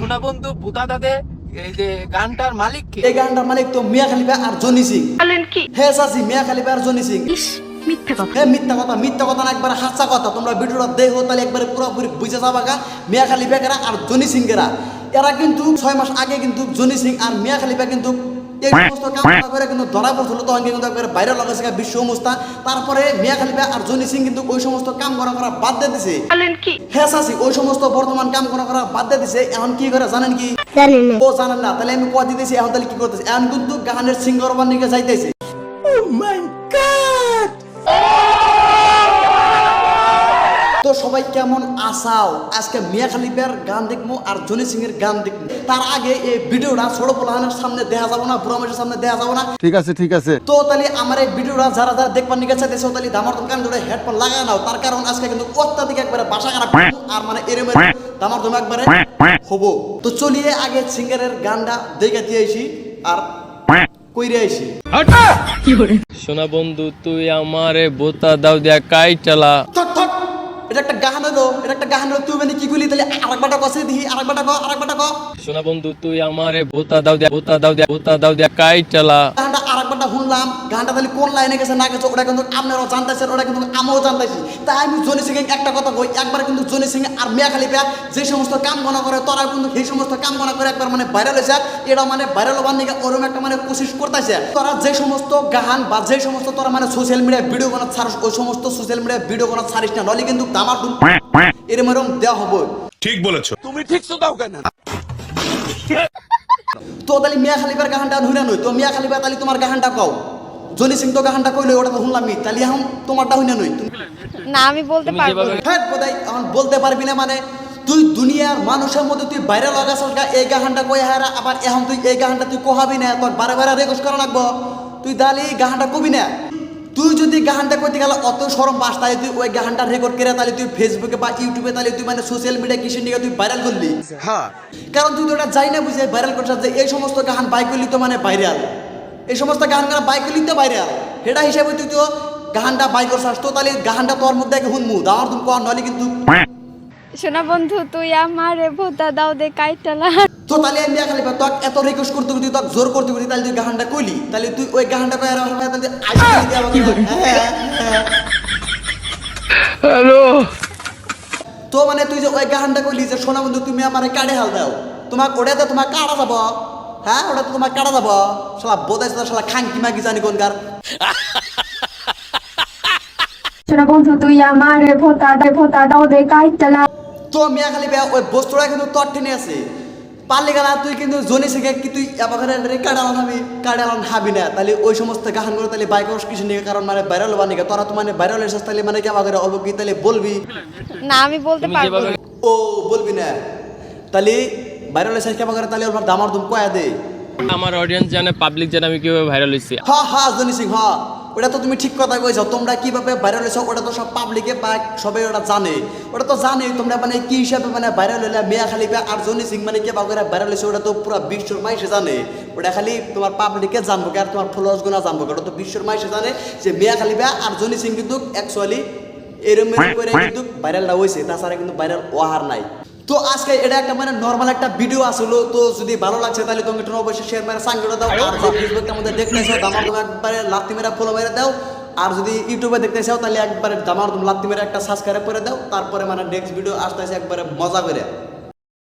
শোনা বন্ধু বুতা দাদে এই যে গানটার মালিক কে? এই গানটার মালিক তো মিয়া খলিফা আর জনি সিং। বলেন কি? হ্যাঁ চাচি, মিয়া খলিফা আর জনি সিং। ইস, মিথ্যা কথা। হ্যাঁ মিথ্যা কথা না, একবার হাসা কথা। তোমরা ভিডিওটা দেখো তাহলে একবারে পুরোপুরি বুঝে যাবা গা মিয়া খলিফা কেরা আর জনি সিং কেরা। এরা কিন্তু 6 মাস আগে কিন্তু জনি সিং আর মিয়া খলিফা কিন্তু এই সমস্ত কাম করে কিন্তু ধরা পড়ছিল, তখন কিন্তু একবারে ভাইরাল হয়ে গেছে বিশ্ব অবস্থা। তারপরে মিয়া খলিফা আর জনি সিং কিন্তু ওই সমস্ত কাম করা বাদ দিয়ে দিছে। বলেন কি? হ্যাঁ চাচি, ওই সমস্ত বর্তমান কাম করা বাদ দিয়ে দিছে। এখন কি করে জানেন কি? জানেন না। ও জানেন না? তাহলে আমি কয়া দিতেছি। এখন তাহলে কি করতেছে? এখন কিন্তু গানের সিঙ্গার বানিয়ে যাইতেছে। তো সবাই কেমন আসাও? আজকে মিয়া খলিফার গান দেখবো আর জনি সিং এর গান দেখবো। তার আগে এই ভিডিওটা ছোট পোলাহানের সামনে দেখা যাবো না, বুড়ামের সামনে দেখা যাবো না। ঠিক আছে। তো তাহলে আমার এই ভিডিওটা যারা দেখবার নিয়ে গেছে দেশে তাহলে দামার দম কান ধরে হেডফোন লাগায় নাও। তার কারণ আজকে কিন্তু অত্যাধিক একবারে বাসা খারাপ আর মানে এরম দামার দম একবারে হবো। তো চলিয়ে আগে সিঙ্গারের গানটা দেখে দিয়ে আইসি আর কইরে আইসি। শোনা বন্ধু তুই আমারে বোতা দাও দিয়া কাইটালা। থক এটা একটা গান হলো, তুই মানে কি কইলি? তাহলে আরেকবারটা কষে দিহি, আরেকবারটা ক। শোনা বন্ধু তুই আমারে বোতা দাও দিয়া কাইটালা। গানটা আরেকবারটা শুনলাম। গানটা তাহলে কোন লাইনে গেছে না গেছে ওটা কিন্তু আপনারাও জানতেছেন, ওটা কিন্তু আমিও জানতেছি। তাই আমি জনি সিং একটা কথা কই, একবার কিন্তু জনি সিং আর মিয়া খলিফা যে সমস্ত কাম গনা করে তোরা কিন্তু সেই সমস্ত কাম গনা করে একবার মানে ভাইরাল হয়েছে। এটা মানে ভাইরাল হবার নিয়ে ওরকম একটা মানে কোশিশ করতেছে। তোরা যে সমস্ত গান বা যে সমস্ত তোরা মানে সোশ্যাল মিডিয়ায় ভিডিও বানা ছাড়িস, ওই সমস্ত সোশ্যাল মিডিয়ায় ভিডিও বানা ছাড়িস না, নলে কিন্তু আমার এরম দেওয়া হবে। ঠিক বলেছো। তুমি ঠিক তো দাও কেন? তো তাহলে মিয়া খলিফার গানটা হুইনা নই। তো মিয়া খলিফা তাহলে তোমার গানটা কও। জনি সিং তো গানটা কইলো, ওটা তো শুনলামই। তাহলে এখন তোমারটা হুইনা নই। না, আমি বলতে পারবো না। হ্যাঁ বোধাই এখন বলতে পারবি না মানে? তুই দুনিয়ার মানুষের মধ্যে তুই বাইরে লাগাছস এই গানটা কই হারা, আবার এখন তুই এই গানটা তুই কোহাবি না, তোর বারে রেকর্ড করা লাগবো। তুই দালি গানটা কবি না। তুই যদি গানটা করতে গেলে অত শরম পাস, তাহলে তুই ওই গানটা রেকর্ড করে তাহলে তুই ফেসবুকে বা ইউটিউবে তাহলে তুই মানে সোশ্যাল মিডিয়া কিসের নিয়ে তুই ভাইরাল করলি। হ্যাঁ, কারণ তুই তো ওটা যাই না বুঝে ভাইরাল করছিস যে এই সমস্ত গান বাই করলি তো মানে ভাইরাল, এই সমস্ত গান বাই করলি তো ভাইরাল। সেটা হিসাবে তুই তো গানটা বাই করছিস। তো তাহলে গানটা তোর মধ্যে শুনমু দাওয়ার তুমি কর, নইলে কিন্তু শোনা বন্ধু তুই আমারে বোতা দাও দে কাইটালা। তো তাহলে আমি মিয়া খলিফা তোকে এত রিকোয়েস্ট করতে তুই তোকে জোর করতে তাহলে তুই গানটা কইলি, তাহলে তুই ওই গানটা কই আর তাহলে আইসি দিয়ে আমাকে। হ্যালো। তো মানে তুই যে ওই গানটা কইলি যে সোনা বন্ধু তুমি আমারে কাড়ে হাল দাও, তোমাকে ওটাতে তোমাকে কাটা যাব। হ্যাঁ, ওটা তো তোমাকে কাটা যাব। শালা বোধাইছে তো শালা খাঙ্কি মাগি জানি কোনকার। শোনা বন্ধু তুই আমারে বোতা দাও দে কাইটালা। তো মিয়া খলিফা ওই বস্তুটা কিন্তু তোর টেনে আছে। পারলি গেলা তুই কিন্তু জনি সিংকে কি তুই কাড়ালাম হাবি না। তাহলে ওই সমস্ত গানগুলো তাহলে বাইক কিছু নিয়ে কারণ মানে ভাইরাল হবার নিকে তোরা তো মানে ভাইরাল এসেছিস, তাহলে মানে কি আমাকে অবকি তাহলে বলবি? না, আমি বলতে পারবো না। ও বলবি না? তাহলে ভাইরাল এসেছিস কেমন করে? তাহলে ওর দামার দুম কয়া দে। আমার অডিয়েন্স জানে, পাবলিক জানে আমি কিভাবে ভাইরাল হইছি। হ্যাঁ জনি সিং, হ্যাঁ ওটা তো তুমি ঠিক কথা কইছো। তোমরা কিভাবে ভাইরাল হয়েছো ওটা তো সব পাবলিকে বা সবাই ওটা জানে। ওটা তো জানে তোমরা মানে কি হিসাবে মানে ভাইরাল হইলে। মিয়া খলিফা আর জনি সিং মানে কিভাবে করে ভাইরাল হয়েছে ওটা তো পুরো বিশ্বর মাইসে জানে। ওটা খালি তোমার পাবলিকে জানবো আর তোমার ফলোয়ার্স গুনা জানবো। ওটা তো বিশ্বর মাইসে জানে যে মিয়া খলিফা আর জনি সিং কিন্তু অ্যাকচুয়ালি এরম করে কিন্তু ভাইরালটা হয়েছে, তাছাড়া কিন্তু ভাইরাল ওয়াহার নাই। তো আজকে এটা একটা মানে নর্মাল একটা ভিডিও আসলো। তো যদি ভালো লাগছে তাহলে তুমি একটু অবশ্যই শেয়ার মেরে সাঙ্গটা দাও। আর যে ফেসবুকটা আমাদের দেখতেছো দামার তুমি একবারে লাত্তি মেরা ফলো মেরে দাও। আর যদি ইউটিউবে দেখতে চাও তাহলে একবারে দামার তুমি লাত্তি মেরে একটা সাবস্ক্রাইব করে দাও। তারপরে মানে নেক্সট ভিডিও আসতেছে একবারে মজা করে।